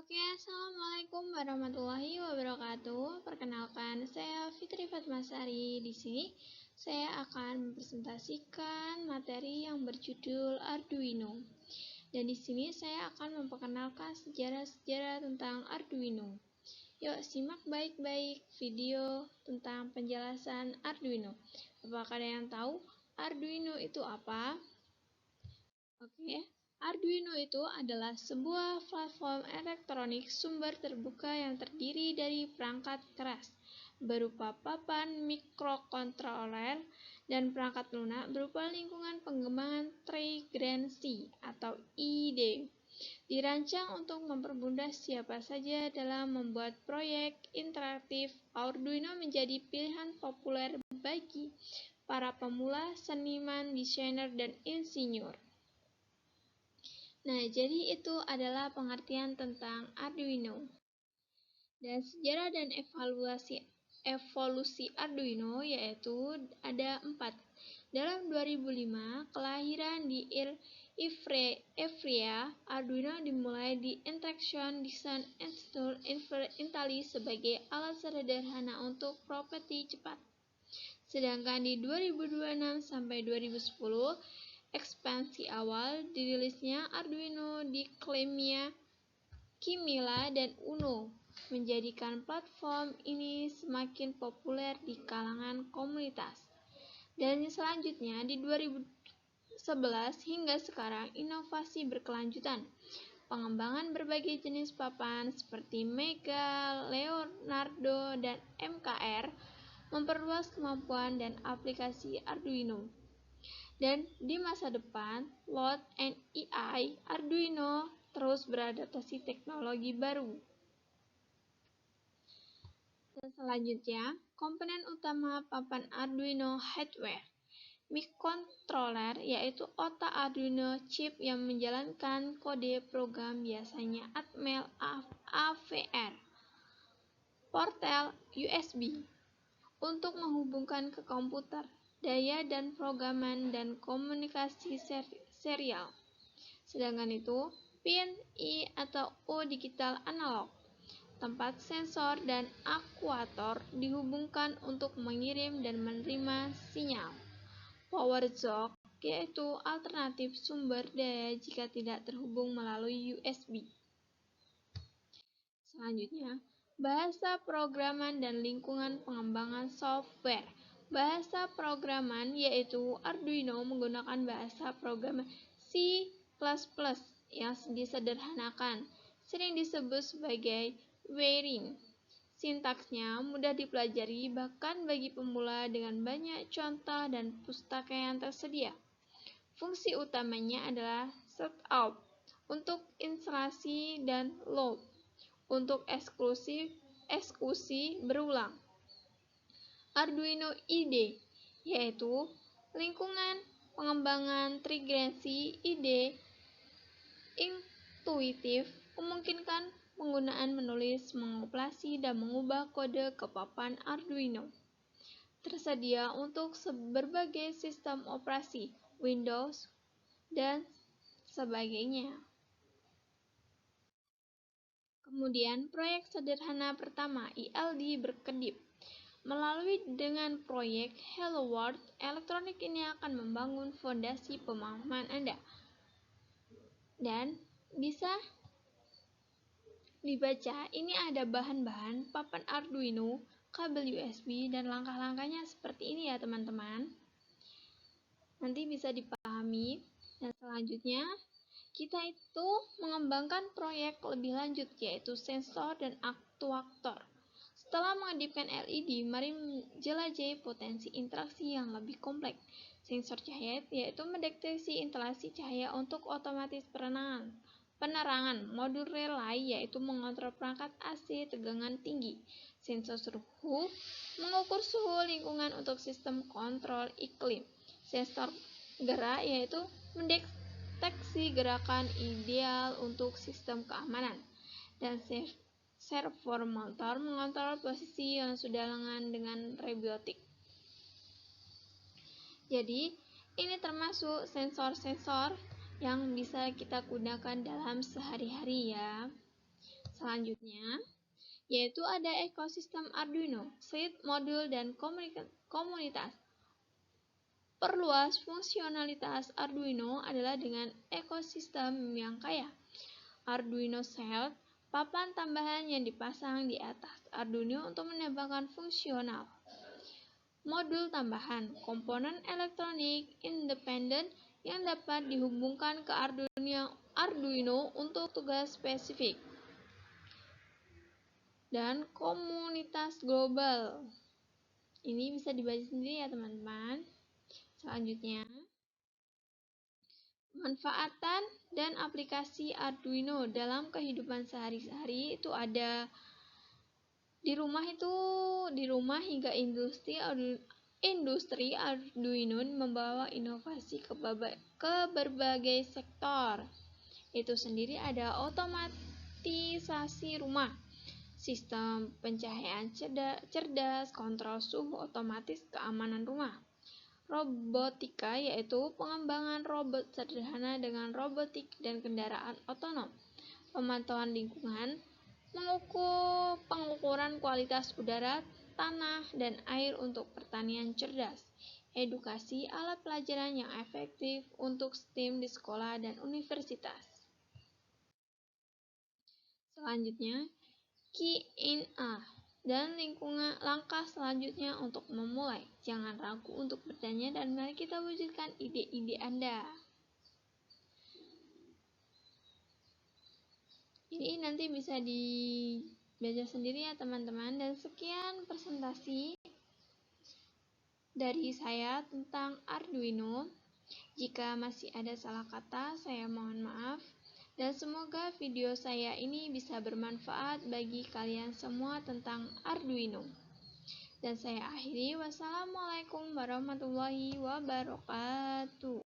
Oke, assalamualaikum warahmatullahi wabarakatuh. Perkenalkan, saya Fitri Fatmasari. Di sini saya akan mempresentasikan materi yang berjudul Arduino. Dan di sini saya akan memperkenalkan sejarah-sejarah tentang Arduino. Yuk, simak baik-baik video tentang penjelasan Arduino. Apakah ada yang tahu Arduino itu apa? Oke. Arduino itu adalah sebuah platform elektronik sumber terbuka yang terdiri dari perangkat keras berupa papan mikrokontroler dan perangkat lunak berupa lingkungan pengembangan trigerensi atau IDE. Dirancang untuk mempermudah siapa saja dalam membuat proyek interaktif. Arduino menjadi pilihan populer bagi para pemula, seniman, desainer, dan insinyur. Nah, jadi itu adalah pengertian tentang Arduino. Dan sejarah dan evolusi Arduino yaitu ada 4. Dalam 2005, kelahiran di Ivrea, Arduino dimulai di Interaction Design Institute Italy sebagai alat sederhana untuk properti cepat. Sedangkan di 2026 sampai 2010, ekspansi awal dirilisnya Arduino di Kimila dan Uno menjadikan platform ini semakin populer di kalangan komunitas. Dan selanjutnya di 2011 hingga sekarang inovasi berkelanjutan. Pengembangan berbagai jenis papan seperti Mega, Leonardo, dan MKR memperluas kemampuan dan aplikasi Arduino. Dan di masa depan, Load and AI, Arduino terus beradaptasi teknologi baru. Dan selanjutnya, komponen utama papan Arduino hardware. Microcontroller yaitu otak Arduino chip yang menjalankan kode program biasanya Atmel AVR. Portal USB untuk menghubungkan ke komputer, daya dan programan dan komunikasi serial. Sedangkan itu, pin I atau O digital analog, tempat sensor dan aktuator dihubungkan untuk mengirim dan menerima sinyal. Power jack yaitu alternatif sumber daya jika tidak terhubung melalui USB. Selanjutnya, bahasa programan dan lingkungan pengembangan software. Bahasa programan yaitu Arduino menggunakan bahasa programan C++ yang disederhanakan, sering disebut sebagai wiring. Sintaksnya mudah dipelajari bahkan bagi pemula dengan banyak contoh dan pustaka yang tersedia. Fungsi utamanya adalah setup untuk instalasi dan load untuk eksekusi berulang. Arduino IDE yaitu lingkungan pengembangan trigerensi IDE intuitif memungkinkan penggunaan menulis, mengoperasi, dan mengubah kode ke papan Arduino. Tersedia untuk berbagai sistem operasi, Windows, dan sebagainya. Kemudian, proyek sederhana pertama, ILD berkedip. Melalui dengan proyek Hello World, elektronik ini akan membangun fondasi pemahaman Anda. Dan bisa dibaca, ini ada bahan-bahan papan Arduino, kabel USB, dan langkah-langkahnya seperti ini ya teman-teman. Nanti bisa dipahami. Dan selanjutnya, kita itu mengembangkan proyek lebih lanjut yaitu sensor dan aktuator. Setelah mengedipkan LED, mari menjelajahi potensi interaksi yang lebih kompleks. Sensor cahaya yaitu mendeteksi instalasi cahaya untuk otomatis penerangan. Modul relay yaitu mengontrol perangkat AC tegangan tinggi. Sensor suhu mengukur suhu lingkungan untuk sistem kontrol iklim. Sensor gerak yaitu mendeteksi gerakan ideal untuk sistem keamanan. Dan servo motor mengontrol posisi yang sudah lengan dengan robotik. Jadi, ini termasuk sensor-sensor yang bisa kita gunakan dalam sehari-hari ya. Selanjutnya, yaitu ada ekosistem Arduino, seed, modul, dan komunitas. Perluas fungsionalitas Arduino adalah dengan ekosistem yang kaya. Arduino Cell, papan tambahan yang dipasang di atas Arduino untuk menambahkan fungsional. Modul tambahan, komponen elektronik independen yang dapat dihubungkan ke Arduino untuk tugas spesifik. Dan komunitas global. Ini bisa dibaca sendiri ya teman-teman. Selanjutnya, manfaatan dan aplikasi Arduino dalam kehidupan sehari-hari itu ada di rumah hingga industri Arduino membawa inovasi ke berbagai sektor. Itu sendiri ada otomatisasi rumah, sistem pencahayaan cerdas, kontrol suhu otomatis, keamanan rumah. Robotika yaitu pengembangan robot sederhana dengan robotik dan kendaraan otonom. Pemantauan lingkungan, pengukuran kualitas udara, tanah, dan air untuk pertanian cerdas. Edukasi alat pelajaran yang efektif untuk STEM di sekolah dan universitas. Selanjutnya, Q&A dan langkah selanjutnya untuk memulai. Jangan ragu untuk bertanya dan mari kita wujudkan ide-ide Anda. Ini nanti bisa dibaca sendiri ya teman-teman. Dan sekian presentasi dari saya tentang Arduino. Jika masih ada salah kata, saya mohon maaf. Dan semoga video saya ini bisa bermanfaat bagi kalian semua tentang Arduino. Dan saya akhiri, wassalamualaikum warahmatullahi wabarakatuh.